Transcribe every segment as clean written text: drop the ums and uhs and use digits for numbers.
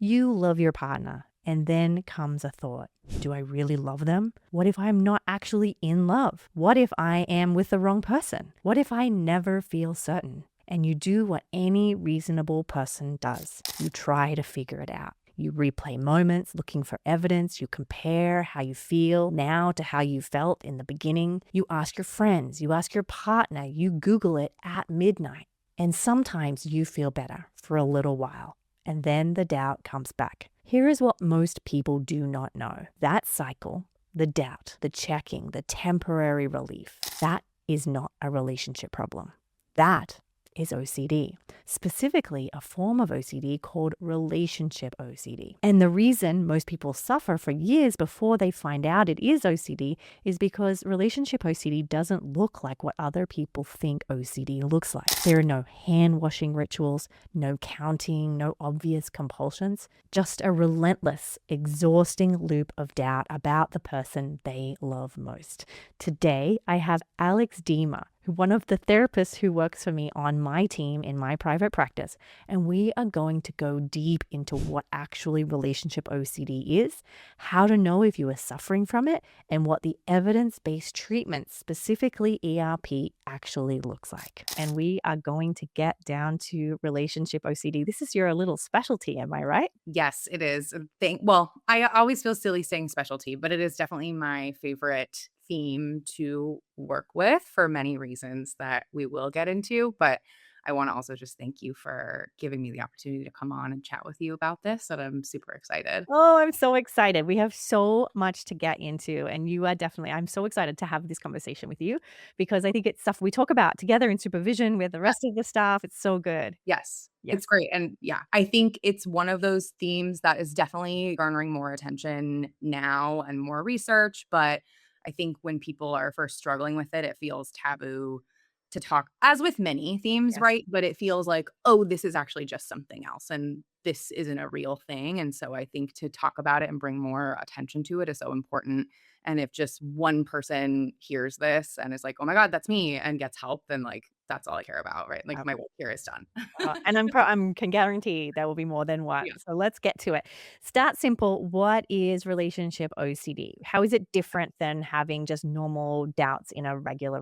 You love your partner, and then comes a thought. Do I really love them? What if I'm not actually in love? What if I am with the wrong person? What if I never feel certain? And you do what any reasonable person does. You try to figure it out. You replay moments looking for evidence. You compare how you feel now to how you felt in the beginning. You ask your friends. You ask your partner. You Google it at midnight. And sometimes you feel better for a little while. And then the doubt comes back. Here is what most people do not know. That cycle, the doubt, the checking, the temporary relief, that is not a relationship problem. That is OCD, specifically a form of OCD called relationship OCD. And the reason most people suffer for years before they find out it is OCD is because relationship OCD doesn't look like what other people think OCD looks like. There are no hand washing rituals, no counting, no obvious compulsions, just a relentless, exhausting loop of doubt about the person they love most. Today, I have Alex Dima, one of the therapists who works for me on my team in my private practice. And we are going to go deep into what actually relationship OCD is, how to know if you are suffering from it, and what the evidence-based treatment, specifically ERP, actually looks like. And we are going to get down to relationship OCD. This is your little specialty, am I right? Yes, it is. Well, I always feel silly saying specialty, but it is definitely my favorite theme to work with for many reasons that we will get into. But I want to also just thank you for giving me the opportunity to come on and chat with you about this. And I'm super excited. Oh, I'm so excited. We have so much to get into, and you are definitely I'm so excited to have this conversation with you because I think it's stuff we talk about together in supervision with the rest of the staff. It's so good. Yes, Yes. it's great. And yeah, I think it's one of those themes that is definitely garnering more attention now and more research. But I think when people are first struggling with it, it feels taboo to talk, as with many themes, Yes. right? But it feels like, oh, this is actually just something else. And this isn't a real thing. And so I think to talk about it and bring more attention to it is so important. And if just one person hears this and is like, oh my God, that's me, and gets help, then like that's all I care about, right? Like my work here is done. And I'm can guarantee there will be more than one. Yeah. So let's get to it. Start simple. What is relationship OCD? How is it different than having just normal doubts in a regular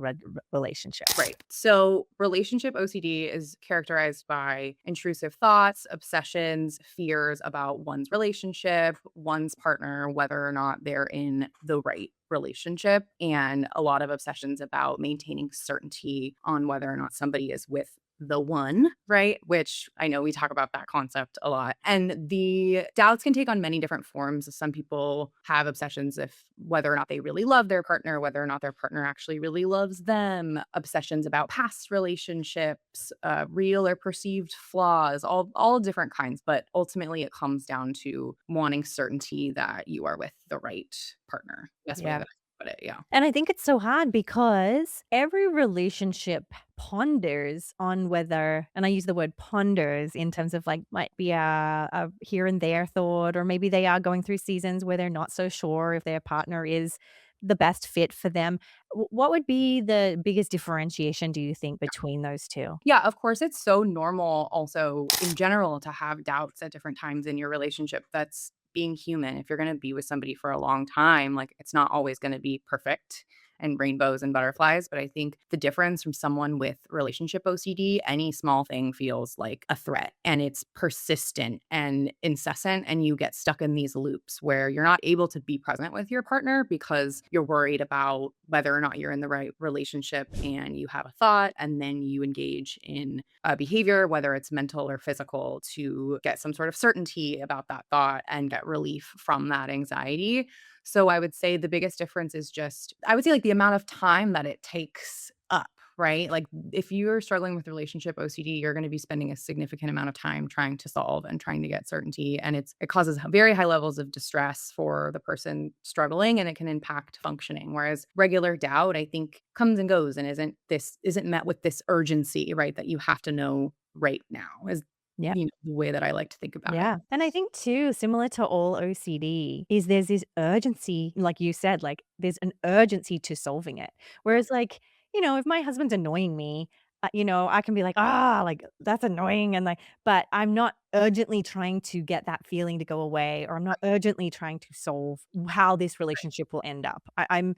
relationship? Right. So, relationship OCD is characterized by intrusive thoughts, obsessions, fears about one's relationship, one's partner, whether or not they're in the right relationship, and a lot of obsessions about maintaining certainty on whether or not somebody is with the one, right? Which I know we talk about that concept a lot. And the doubts can take on many different forms. Some people have obsessions if whether or not they really love their partner, whether or not their partner actually really loves them, obsessions about past relationships, real or perceived flaws, all different kinds. But ultimately, it comes down to wanting certainty that you are with the right partner. Best way Yeah. that I can put it. Yeah. And I think it's so hard because every relationship ponders on whether, and I use the word ponders in terms of like might be a here and there thought, or maybe they are going through seasons where they're not so sure if their partner is the best fit for them. What would be the biggest differentiation, do you think, between those two? Yeah, of course, it's so normal also in general to have doubts at different times in your relationship. That's being human. If you're going to be with somebody for a long time, like it's not always going to be perfect and rainbows and butterflies. But I think the difference from someone with relationship OCD, any small thing feels like a threat and it's persistent and incessant. And you get stuck in these loops where you're not able to be present with your partner because you're worried about whether or not you're in the right relationship, and you have a thought and then you engage in a behavior, whether it's mental or physical, to get some sort of certainty about that thought and get relief from that anxiety. So I would say the biggest difference is just, I would say like the amount of time that it takes up, right? Like if you're struggling with relationship OCD, you're going to be spending a significant amount of time trying to solve and trying to get certainty. And it causes very high levels of distress for the person struggling, and it can impact functioning. Whereas regular doubt, I think, comes and goes and isn't met with this urgency, right? That you have to know right now is, Yeah. the way that I like to think about it. Yeah. And I think too, similar to all OCD, is there's this urgency, like you said, like there's an urgency to solving it. Yeah. Whereas, like, if my husband's annoying me, I can be like, like, that's annoying, and, like, but I'm not urgently trying to get that feeling to go away, or I'm not urgently trying to solve how this relationship will end up. And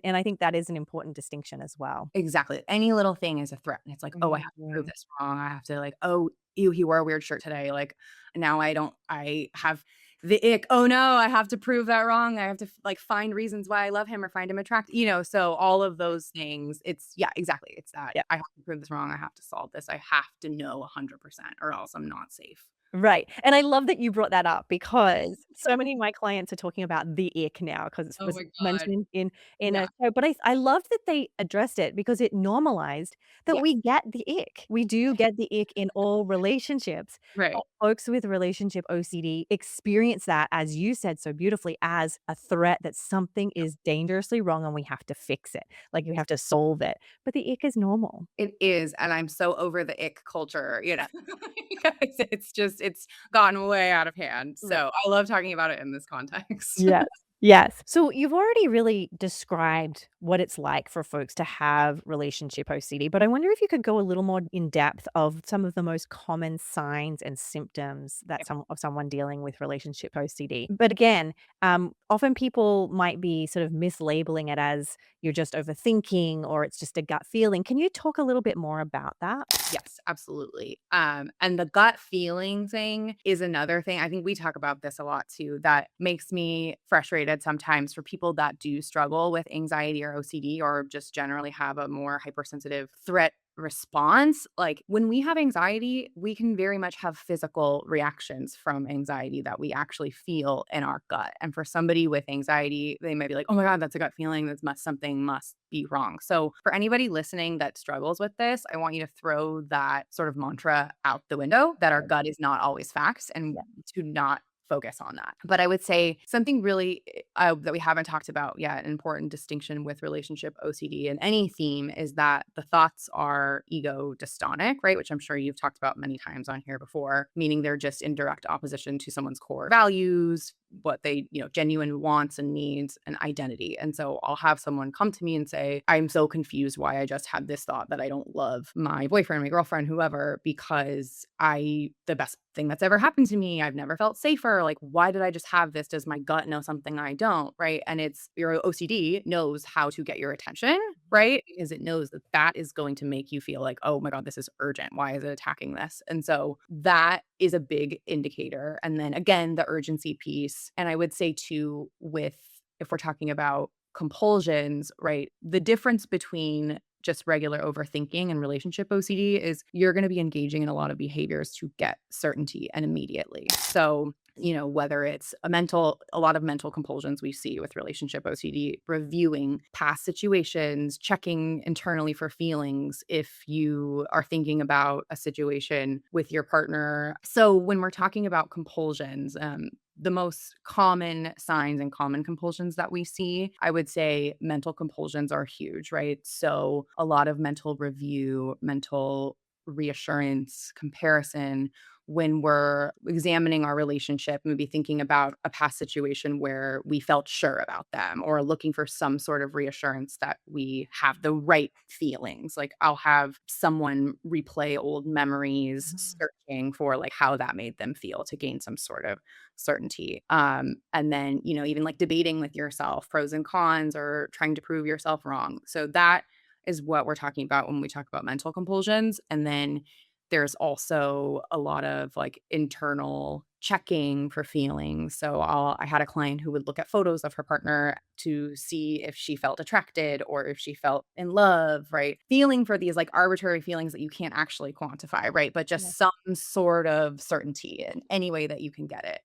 I think that is an important distinction as well. Exactly. Any little thing is a threat, and it's like, "Oh, I have to prove Mhm. this wrong. I have to, like, oh, ew, he wore a weird shirt today, like, now I have the ick. Oh, no, I have to prove that wrong. I have to like, find reasons why I love him or find him attractive," so all of those things, it's yeah, exactly. It's that, Yeah. I have to prove this wrong. I have to solve this. I have to know 100% or else I'm not safe. Right, and I love that you brought that up because so many of my clients are talking about the ick now because it Oh was my god. mentioned in Yeah, a show, but I love that they addressed it because it normalized that yes, we get the ick. We do get the ick in all relationships, but right. folks with relationship OCD experience that, as you said so beautifully, as a threat that something is dangerously wrong and we have to fix it, like, we have to solve it, but the ick is normal. It is, and I'm so over the ick culture. It's gotten way out of hand, Right. so I love talking about it in this context. Yes. Yes. So you've already really described what it's like for folks to have relationship OCD, but I wonder if you could go a little more in depth of some of the most common signs and symptoms that someone dealing with relationship OCD. But again, often people might be sort of mislabeling it as you're just overthinking or it's just a gut feeling. Can you talk a little bit more about that? Yes, absolutely. And the gut feeling thing is another thing. I think we talk about this a lot too, that makes me frustrated sometimes for people that do struggle with anxiety or OCD or just generally have a more hypersensitive threat response. Like when we have anxiety, we can very much have physical reactions from anxiety that we actually feel in our gut. And for somebody with anxiety, they might be like, "Oh my god, that's a gut feeling. Something must be wrong." So for anybody listening that struggles with this, I want you to throw that sort of mantra out the window that our gut is not always facts and Yeah. to not focus on that. But I would say something really that we haven't talked about yet, an important distinction with relationship OCD and any theme is that the thoughts are ego dystonic, right? Which I'm sure you've talked about many times on here before, meaning they're just in direct opposition to someone's core values, what they, genuine wants and needs and identity. And so I'll have someone come to me and say, "I'm so confused why I just had this thought that I don't love my boyfriend, my girlfriend, whoever, because the best thing that's ever happened to me, I've never felt safer. Like, why did I just have this? Does my gut know something I don't?" Right. And it's your OCD knows how to get your attention, right? Because it knows that that is going to make you feel like, "Oh my God, this is urgent. Why is it attacking this?" And so that is a big indicator. And then again, the urgency piece. And I would say too, if we're talking about compulsions, right? The difference between just regular overthinking and relationship OCD is you're going to be engaging in a lot of behaviors to get certainty and immediately. So, whether it's a lot of mental compulsions we see with relationship OCD, reviewing past situations, checking internally for feelings if you are thinking about a situation with your partner. So, when we're talking about compulsions, the most common signs and common compulsions that we see, I would say mental compulsions are huge, right? So, a lot of mental review, mental reassurance, comparison, when we're examining our relationship, maybe thinking about a past situation where we felt sure about them or looking for some sort of reassurance that we have the right feelings. Like I'll have someone replay old memories, Mhm. searching for like how that made them feel to gain some sort of certainty. And then, even like debating with yourself, pros and cons, or trying to prove yourself wrong. So that is what we're talking about when we talk about mental compulsions. And then there's also a lot of like internal checking for feelings. So I had a client who would look at photos of her partner to see if she felt attracted or if she felt in love, right? Feeling for these like arbitrary feelings that you can't actually quantify, right? But Yeah. just some sort of certainty in any way that you can get it.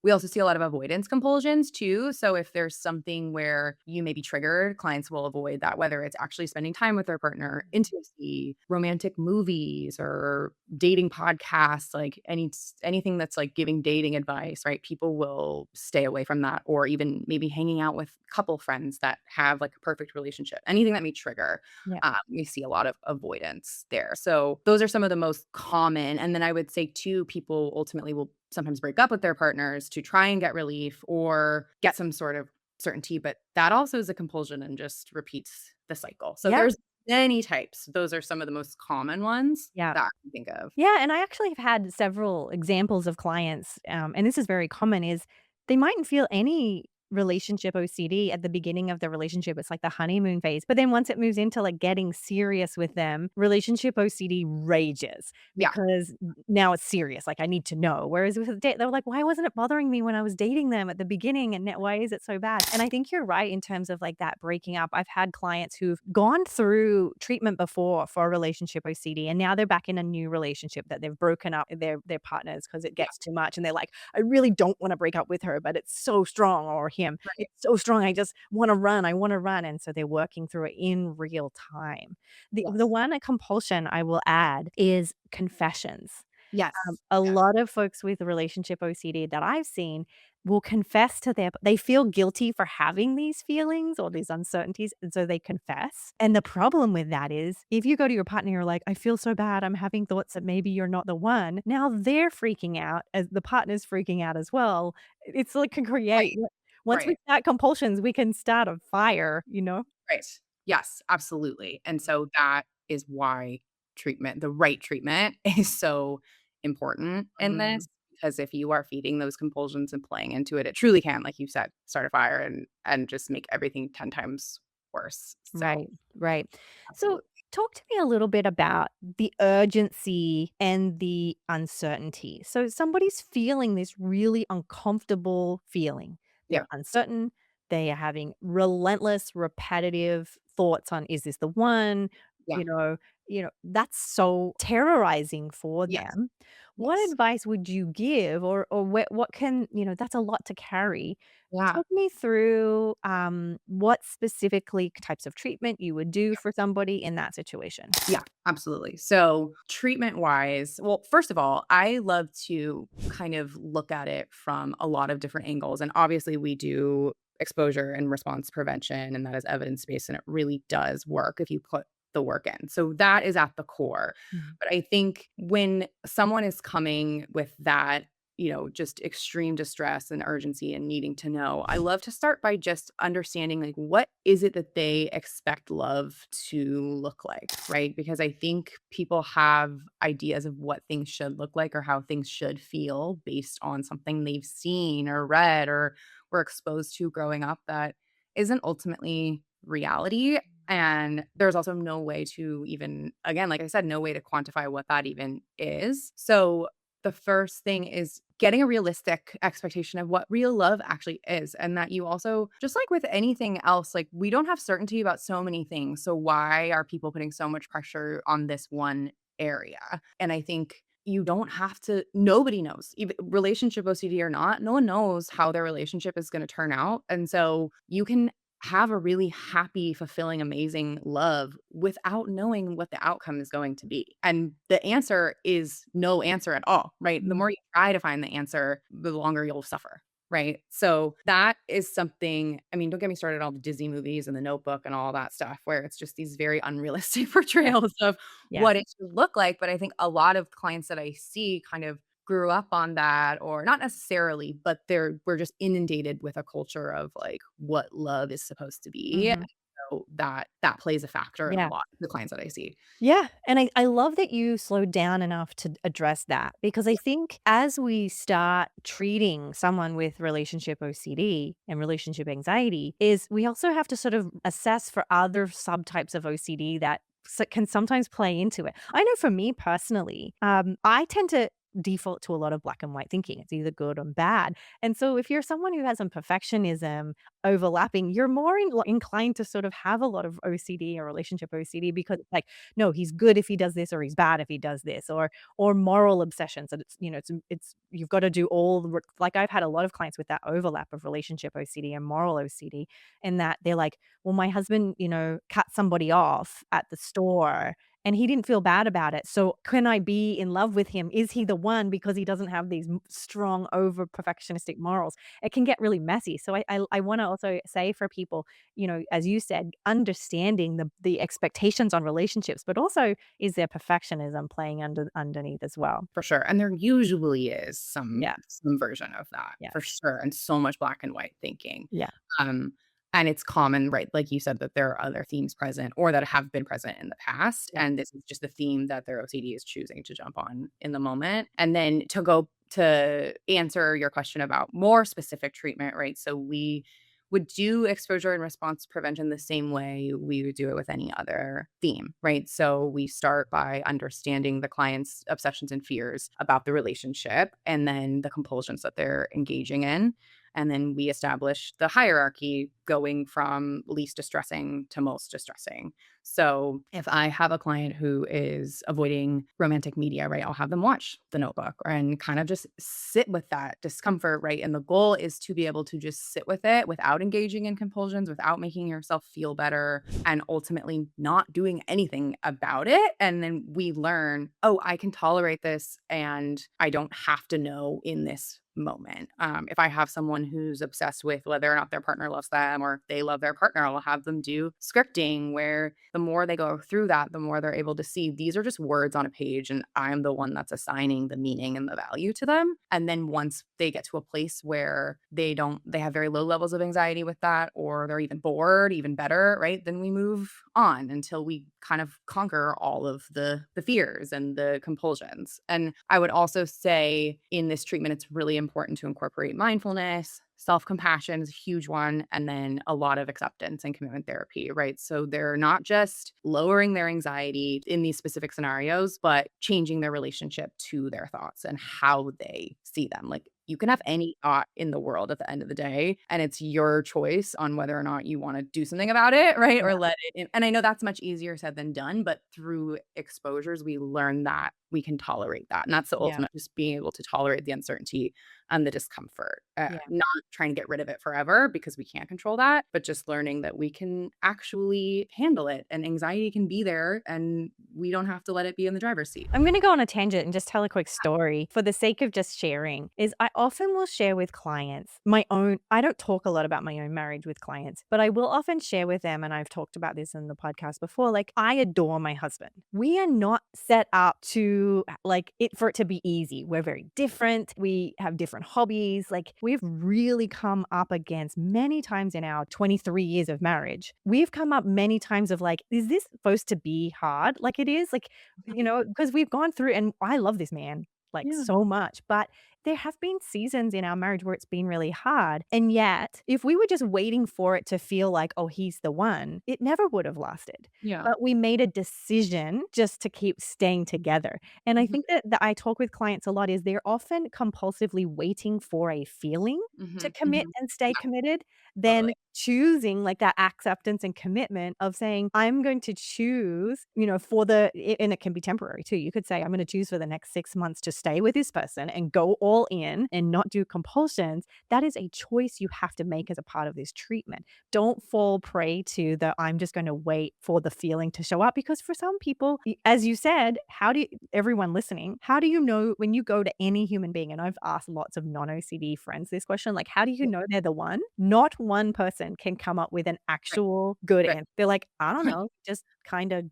We also see a lot of avoidance compulsions too. So if there's something where you may be triggered, clients will avoid that, whether it's actually spending time with their partner, intimacy, romantic movies, or dating podcasts, like anything that's like giving dating advice, right? People will stay away from that, or even maybe hanging out with couple friends that have like a perfect relationship. Anything that may trigger, Yeah. we see a lot of avoidance there. So those are some of the most common. And then I would say too, people ultimately will sometimes break up with their partners to try and get relief or get some sort of certainty, but that also is a compulsion and just repeats the cycle. So Yeah. many types. Those are some of the most common ones Yeah. that I can think of. Yeah, and I actually have had several examples of clients, and this is very common, is they mightn't feel any relationship OCD at the beginning of the relationship. It's like the honeymoon phase. But then once it moves into like getting serious with them, relationship OCD rages Yeah, because now it's serious. Like I need to know. Whereas with a date, they were like, why wasn't it bothering me when I was dating them at the beginning? And now why is it so bad? And I think you're right in terms of like that breaking up. I've had clients who've gone through treatment before for a relationship OCD, and now they're back in a new relationship that they've broken up their partners because it yeah, gets too much. And they're like, I really don't want to break up with her, but it's so strong, or him. right. It's so strong. I just want to run. I want to run. And so they're working through it in real time. The Yes. one compulsion I will add is confessions. Yes. A Yes. lot of folks with relationship OCD that I've seen will confess to they feel guilty for having these feelings or these uncertainties, and so they confess. And the problem with that is if you go to your partner, you're like, "I feel so bad. I'm having thoughts that maybe you're not the one." Now they're freaking out as the partner's freaking out as well. It's like can create Right. once we Right. start compulsions, we can start a fire, you know? Right. Yes, absolutely. And so that is why the right treatment is so important in Mhm. this, because if you are feeding those compulsions and playing into it, it truly can, like you said, start a fire and just make everything 10 times worse. So, Right, right. So, absolutely. talk to me a little bit about the urgency and the uncertainty. So, somebody's feeling this really uncomfortable feeling. Yeah. They're uncertain. They are having relentless, repetitive thoughts on, "Is this the one?" Yeah. You know, that's so terrorizing for Yes. them. What Yes. advice would you give, or what can, that's a lot to carry. Yeah. Talk me through, what specifically types of treatment you would do for somebody in that situation. Yeah, absolutely. So, treatment wise, well, first of all, I love to kind of look at it from a lot of different angles. And obviously, we do exposure and response prevention, and that is evidence based, and it really does work if you put the work in. So, that is at the core. Mhm. But I think when someone is coming with that, just extreme distress and urgency and needing to know, I love to start by just understanding like what is it that they expect love to look like, right? Because I think people have ideas of what things should look like or how things should feel based on something they've seen or read or were exposed to growing up that isn't ultimately reality. And there's also no way to even, again, like I said, no way to quantify what that even is. So the first thing is getting a realistic expectation of what real love actually is. And that you also, just like with anything else, like we don't have certainty about so many things. So why are people putting so much pressure on this one area? And I think you don't have to, nobody knows, even relationship OCD or not, no one knows how their relationship is going to turn out. And so you can have a really happy, fulfilling, amazing love without knowing what the outcome is going to be. And the answer is no answer at all, right? The Mhm. more you try to find the answer, the longer you'll suffer, right? So that is something, I mean, don't get me started on all the Disney movies and the Notebook and all that stuff where it's just these very unrealistic Yeah, portrayals of yeah. what it should look like. But I think a lot of clients that I see kind of grew up on that, or not necessarily, but we're just inundated with a culture of like what love is supposed to be. Mhm. So that plays a factor in a Yeah. lot of the clients that I see. Yeah, and I love that you slowed down enough to address that because I think as we start treating someone with relationship OCD and relationship anxiety is we also have to sort of assess for other subtypes of OCD that can sometimes play into it. I know for me personally, I tend to default to a lot of black and white thinking. It's either good or bad. And so if you're someone who has some perfectionism overlapping, you're more inclined to sort of have a lot of OCD or relationship OCD because it's like, no, he's good if he does this or he's bad if he does this, or moral obsessions that it's you've got to do all the like I've had a lot of clients with that overlap of relationship OCD and moral OCD, and that they're like, well, my husband, cut somebody off at the store and he didn't feel bad about it. So can I be in love with him? Is he the one because he doesn't have these strong over perfectionistic morals? It can get really messy. So I want to also say for people, as you said, understanding the expectations on relationships, but also is there perfectionism playing underneath as well? For sure, and there usually is Yeah. some version of that, for Yes. sure, and so much black and white thinking. Yeah. Um, And it's common, right, like you said, that there are other themes present or that have been present in the past, Yeah. and this is just the theme that their OCD is choosing to jump on in the moment. And then to go to answer your question about more specific treatment, right? So we would do exposure and response prevention the same way we would do it with any other theme, right? So we start by understanding the client's obsessions and fears about the relationship and then the compulsions that they're engaging in. And then we establish the hierarchy going from least distressing to most distressing. So if I have a client who is avoiding romantic media, right, I'll have them watch The Notebook and kind of just sit with that discomfort, right? And the goal is to be able to just sit with it without engaging in compulsions, without making yourself feel better, and ultimately not doing anything about it. And then we learn, oh, I can tolerate this and I don't have to know in this moment. If I have someone who's obsessed with whether or not their partner loves them or they love their partner, I'll have them do scripting where the more they go through that, the more they're able to see these are just words on a page and I'm the one that's assigning the meaning and the value to them. And then once they get to a place where they have very low levels of anxiety with that, or they're even bored, even better, right? Then we move on until we kind of conquer all of the fears and the compulsions. And I would also say in this treatment, it's really important to incorporate mindfulness. Self-compassion is a huge one, and then a lot of acceptance and commitment therapy, right? So they're not just lowering their anxiety in these specific scenarios, but changing their relationship to their thoughts and how they see them. Like you can have any thought in the world at the end of the day, and it's your choice on whether or not you want to do something about it, right? Or Yeah. let it in. And I know that's much easier said than done, but through exposures, we learn that we can tolerate that. And that's the Yeah. ultimate, just being able to tolerate the uncertainty and the discomfort. Yeah. Not trying to get rid of it forever because we can't control that, but just learning that we can actually handle it and anxiety can be there and we don't have to let it be in the driver's seat. I'm gonna go on a tangent and just tell a quick story for the sake of just sharing, is I often will share with clients my own I don't talk a lot about my own marriage with clients, but I will often share with them, and I've talked about this in the podcast before, like, I adore my husband. We are not set up to, like, it for it to be easy. We're very different. We have different hobbies. Like, we've really come up against many times in our 23 years of marriage. We've come up many times of like, "Is this supposed to be hard?" Like it is? Like, because we've gone through and I love this man, like, Yeah. so much, but there have been seasons in our marriage where it's been really hard, and yet, if we were just waiting for it to feel like, "Oh, he's the one," it never would have lasted, Yeah. but we made a decision just to keep staying together, and I Mhm. think that I talk with clients a lot is they're often compulsively waiting for a feeling to Mhm. commit Mhm. and stay Yeah, committed, then totally. choosing, like, that acceptance and commitment of saying, "I'm going to choose," for the and it can be temporary too. You could say, "I'm gonna choose for the next 6 months to stay with this person and go all in and not do compulsions." That is a choice you have to make as a part of this treatment. Don't fall prey to the, "I'm just gonna wait for the feeling to show up," because for some people, as you said, how do you everyone listening, how do you know when you go to any human being, and I've asked lots of non-OCD friends this question, like, "How do you Yeah. know they're the one?" Not one person can come up with an Right. actual good Right. answer. They're like, "I don't Right. know, just kinda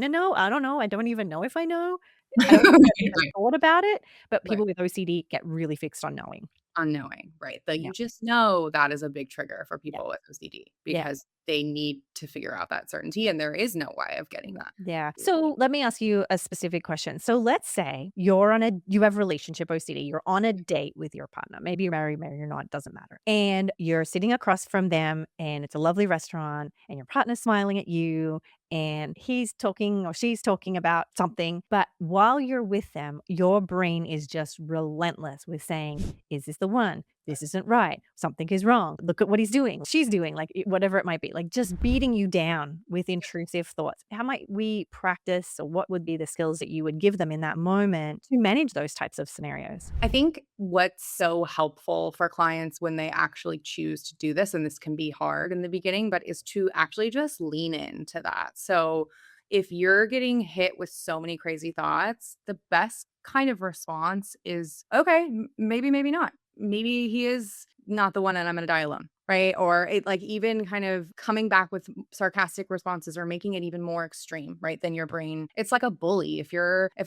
know. I don't know. I don't even know if I know. I don't think I've even Right. thought about it." But Right. people with OCD get really fixed on knowing. Unknowing, right? The Yeah, you just know that is a big trigger for yeah, people with OCD yeah. because they need to figure out that certainty, and there is no way of getting Mm, that. yeah. So let me ask you a specific question. So let's say you have relationship OCD, you're on a date with your partner. Maybe you're married, maybe you're not, doesn't matter. And you're sitting across from them and it's a lovely restaurant and your partner's smiling at you and he's talking or she's talking about something. But while you're with them, your brain is just relentless with saying, "Is this the one? This isn't right. Something is wrong. Look at what he's doing. She's doing," like whatever it might be, like just beating you down with intrusive thoughts. How might we practice, or what would be the skills that you would give them in that moment to manage those types of scenarios? I think what's so helpful for clients when they actually choose to do this, and this can be hard in the beginning, but is to actually just lean into that. So if you're getting hit with so many crazy thoughts, the best kind of response is okay, maybe, maybe not. Maybe he is not the one and I'm gonna die alone, right? Or it like even kind of coming back with sarcastic responses or making it even more extreme, right? Than your brain. It's like a bully. If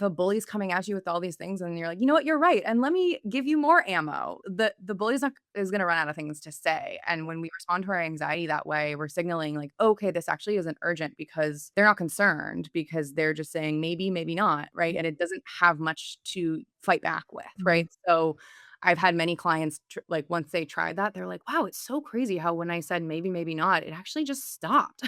a bully's coming at you with all these things and you're like, you know what, you're right. And let me give you more ammo. The bully's not is gonna run out of things to say. And when we respond to our anxiety that way, we're signaling like, okay, this actually isn't urgent because they're not concerned because they're just saying maybe, maybe not, right? And it doesn't have much to fight back with, Mhm. right? So I've had many clients like once they tried that, they're like, "Wow, it's so crazy how when I said maybe, maybe not, it actually just stopped."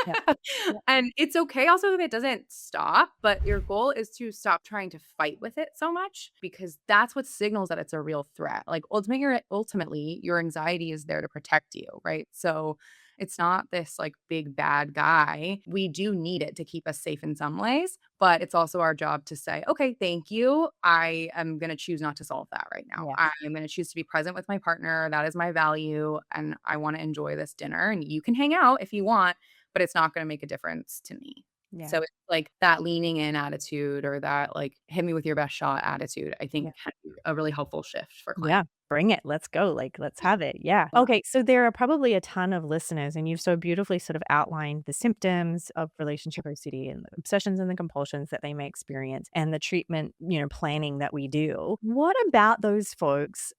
Yep. Yep. And it's okay also if it doesn't stop, but your goal is to stop trying to fight with it so much because that's what signals that it's a real threat. Like ultimately, your anxiety is there to protect you, right? So it's not this like big bad guy. We do need it to keep us safe in some ways, but it's also our job to say, okay, thank you. I am going to choose not to solve that right now. Yeah. I'm going to choose to be present with my partner. That is my value. And I want to enjoy this dinner. And you can hang out if you want, but it's not going to make a difference to me. Yeah. So it's like that leaning in attitude or that like hit me with your best shot attitude, I Yeah. think can be a really helpful shift for Yeah, clients. bring it. Let's go. Like, let's have it. Yeah. Okay. So there are probably a ton of listeners, and you've so beautifully sort of outlined the symptoms of relationship OCD and the obsessions and the compulsions that they may experience and the treatment, planning that we do. What about those folks,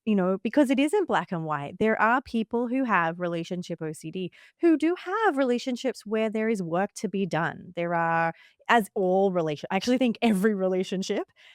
because it isn't black and white, there are people who have relationship OCD who do have relationships where there is work to be done. There are, as all relation, I actually think every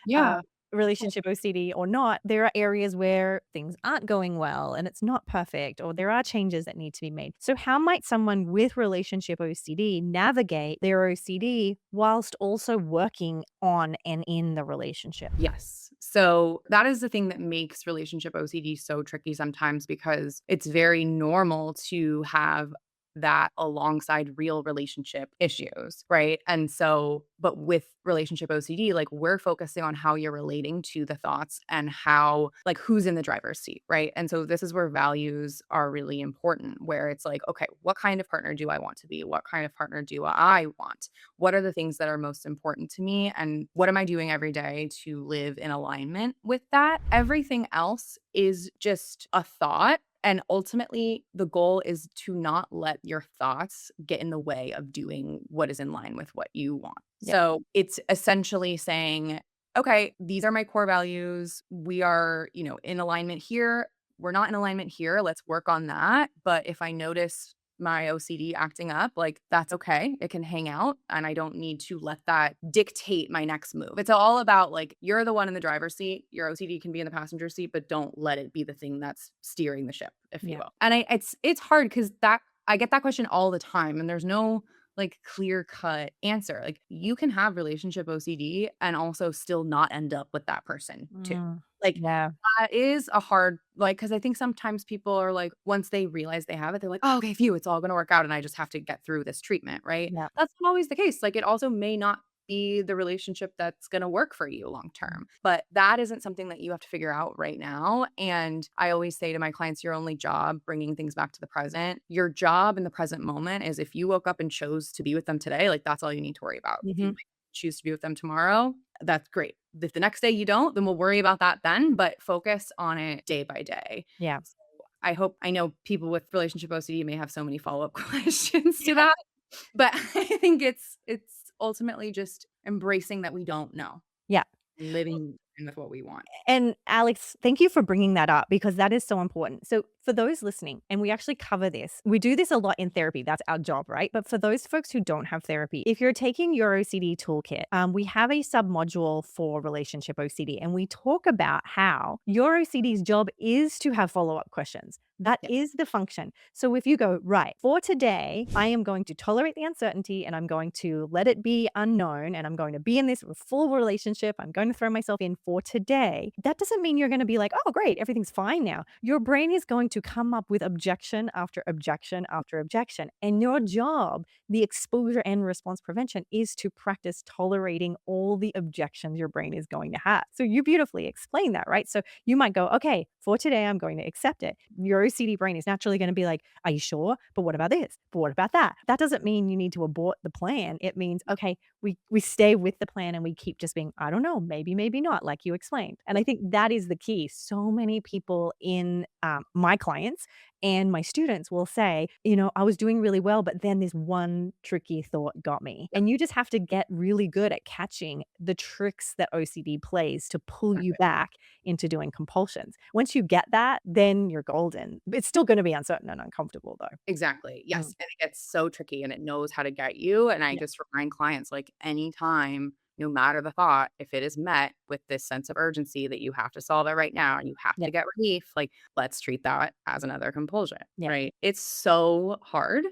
Yeah. relationship OCD or not, there are areas where things aren't going well and it's not perfect, or there are changes that need to be made. So, how might someone with relationship OCD navigate their OCD whilst also working on and in the relationship? Yes. So that is the thing that makes relationship OCD so tricky sometimes because it's very normal to have that alongside real relationship issues, right? And so, but with relationship OCD, like we're focusing on how you're relating to the thoughts and how, like, who's in the driver's seat, right? And so, this is where values are really important, where it's like, okay, what kind of partner do I want to be? What kind of partner do I want? What are the things that are most important to me? And what am I doing every day to live in alignment with that? Everything else is just a thought. And ultimately, the goal is to not let your thoughts get in the way of doing what is in line with what you want. Yeah. So it's essentially saying, okay, these are my core values. We are, in alignment here. We're not in alignment here. Let's work on that. But if I notice my OCD acting up, like that's okay. It can hang out and I don't need to let that dictate my next move. It's all about like you're the one in the driver's seat. Your OCD can be in the passenger seat, but don't let it be the thing that's steering the ship, if you Yeah. will. And it's hard cuz that I get that question all the time and there's no like clear cut answer. Like you can have relationship OCD and also still not end up with that person too. Mm. Like Yeah. that is a hard like, because I think sometimes people are like, once they realize they have it, they're like, "Oh, okay, phew, it's all gonna work out, and I just have to get through this treatment," right? Yeah. That's not always the case. Like, it also may not be the relationship that's gonna work for you long term, but that isn't something that you have to figure out right now, and I always say to my clients, your only job, bringing things back to the present, your job in the present moment is if you woke up and chose to be with them today, like, that's all you need to worry about. If you Mhm. choose to be with them tomorrow, that's great. If the next day you don't, then we'll worry about that then, but focus on it day by day. Yeah. So I know people with relationship OCD may have so many follow-up questions to that, but I think it's ultimately just embracing that we don't know Yeah. and living with what we want. And Alex, thank you for bringing that up because that is so important. So, for those listening, and we actually cover this, we do this a lot in therapy. That's our job, right? But for those folks who don't have therapy, if you're taking your OCD toolkit, we have a sub module for relationship OCD, and we talk about how your OCD's job is to have follow up questions. That Yeah. is the function. So if you go, right, for today, I am going to tolerate the uncertainty and I'm going to let it be unknown and I'm going to be in this full relationship. I'm going to throw myself in for today. That doesn't mean you're going to be like, oh, great, everything's fine now. Your brain is going to come up with objection after objection after objection. And your job, the exposure and response prevention, is to practice tolerating all the objections your brain is going to have. So you beautifully explain that, right? So you might go, okay, for today, I'm going to accept it. Your OCD brain is naturally going to be like, are you sure? But what about this? But what about that? That doesn't mean you need to abort the plan. It means, okay, we stay with the plan and we keep just being, I don't know, maybe, maybe not. like you explained. And I think that is the key. So many people in my clients and my students will say, I was doing really well, but then this one tricky thought got me. And you just have to get really good at catching the tricks that OCD plays to pull you back into doing compulsions. Once you get that, then you're golden. It's still going to be uncertain and uncomfortable, though. Exactly. Yes, Mm, and it gets so tricky and it knows how to get you, and I yeah, just remind clients, like, anytime, no matter the thought, if it is met with this sense of urgency that you have to solve it right now and you have yeah, to get relief, like, let's treat that as another compulsion, yeah, right? It's so hard,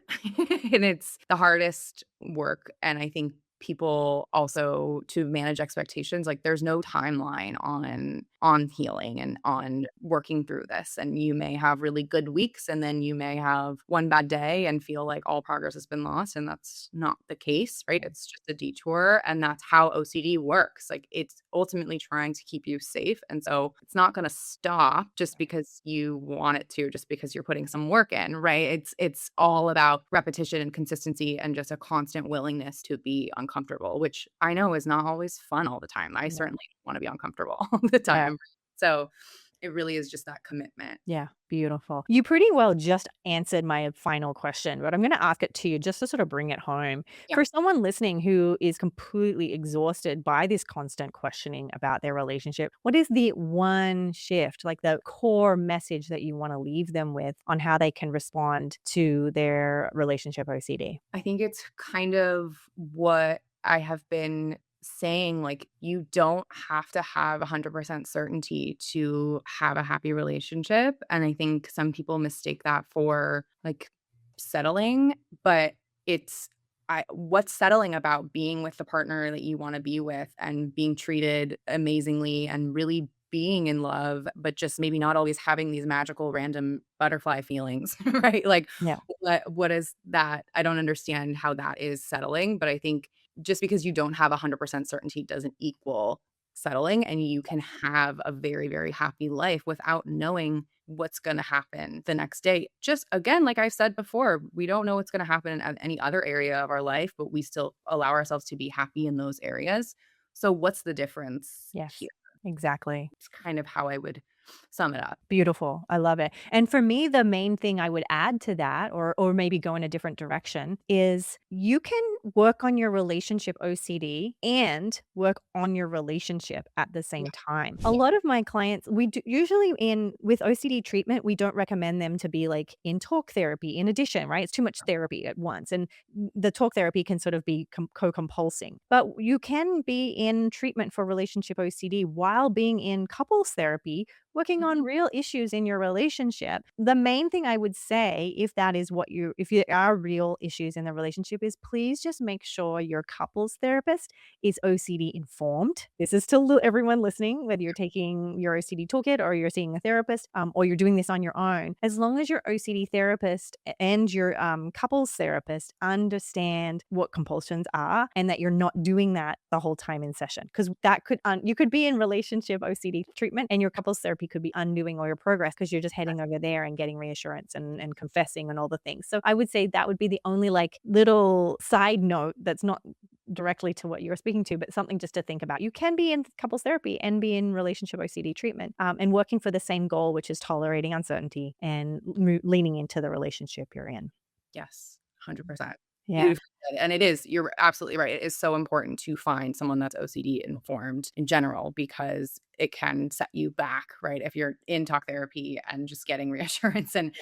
and it's the hardest work, and I think people also to manage expectations, like, there's no timeline on healing and on working through this, and you may have really good weeks, and then you may have one bad day and feel like all progress has been lost, and that's not the case, right? It's just a detour, and that's how OCD works. Like, it's ultimately trying to keep you safe, and so it's not gonna stop just because you want it to, just because you're putting some work in, right? It's all about repetition and consistency and just a constant willingness to be uncomfortable, which I know is not always fun all the time. I yeah, certainly wanna be uncomfortable all the yeah. time. So, it really is just that commitment. Yeah, beautiful. You pretty well just answered my final question, but I'm going to ask it to you just to sort of bring it home. Yeah, For someone listening who is completely exhausted by this constant questioning about their relationship, what is the one shift, like the core message that you want to leave them with on how they can respond to their relationship OCD? I think it's kind of what I have been saying, like, you don't have to have 100% certainty to have a happy relationship, and I think some people mistake that for, like, settling, but it's what's settling about being with the partner that you wanna be with and being treated amazingly and really being in love, but just maybe not always having these magical random butterfly feelings, right? Like, Yeah. what is that? I don't understand how that is settling, but I think just because you don't have 100% certainty doesn't equal settling, and you can have a very, very happy life without knowing what's gonna happen the next day. Just again, like I said before, we don't know what's gonna happen in any other area of our life, but we still allow ourselves to be happy in those areas. So what's the difference Yes, here? exactly. It's kind of how I would sum it up. Beautiful. I love it. And for me, the main thing I would add to that or maybe go in a different direction is you can work on your relationship OCD and work on your relationship at the Yeah, same time. A yeah, lot of my clients, we do, usually in with OCD treatment, we don't recommend them to be like in talk therapy in addition, right? It's too much therapy at once. And the talk therapy can sort of be co-compulsing. But you can be in treatment for relationship OCD while being in couples therapy working mhm, on real issues in your relationship. The main thing I would say, if that is what if there are real issues in the relationship, is please just make sure your couples therapist is OCD informed. This is to everyone listening, whether you're taking your OCD toolkit or you're seeing a therapist, or you're doing this on your own. As long as your OCD therapist and your couples therapist understand what compulsions are and that you're not doing that the whole time in session, because that could you could be in relationship OCD treatment and your couples therapy could be undoing all your progress because you're just heading over there and getting reassurance and confessing and all the things. So I would say that would be the only like little side note that's not directly to what you're speaking to, but something just to think about. You can be in couples therapy and be in relationship OCD treatment, and working for the same goal, which is tolerating uncertainty and leaning into the relationship you're in. yes, 100%. Yeah. Beautifully said, and it is you're absolutely right. It is so important to find someone that's OCD informed in general because it can set you back, right? If you're in talk therapy and just getting reassurance and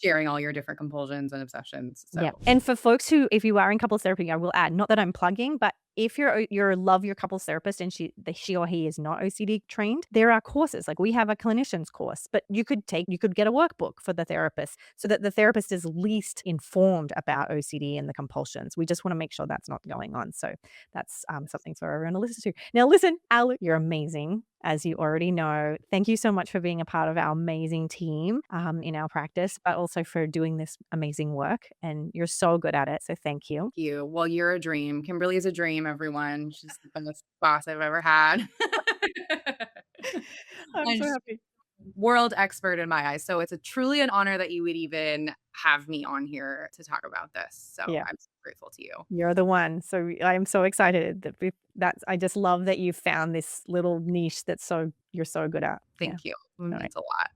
sharing all your different compulsions and obsessions, Yeah, so and for folks who if you are in couples therapy, I will add, not that I'm plugging, but if you're love your couples therapist and she or he is not OCD trained, there are courses. Like we have a clinician's course, but you could get a workbook for the therapist so that the therapist is least informed about OCD and the compulsions. We just want to make sure that's not going on. So that's something for everyone to listen to. Now, listen, Al, you're amazing. As you already know, thank you so much for being a part of our amazing team in our practice, but also for doing this amazing work. And you're so good at it. So thank you. you. Well, you're a dream. Kimberly is a dream, everyone. She's the best boss I've ever had. I'm And so she's happy. world expert in my eyes. So it's a truly an honor that you would even have me on here to talk about this. So Yeah. I'm so grateful to you. You're the one. So I am so excited that that's I just love that you found this little niche that's so you're so good at. Yeah. Thank you. It All right. means a lot.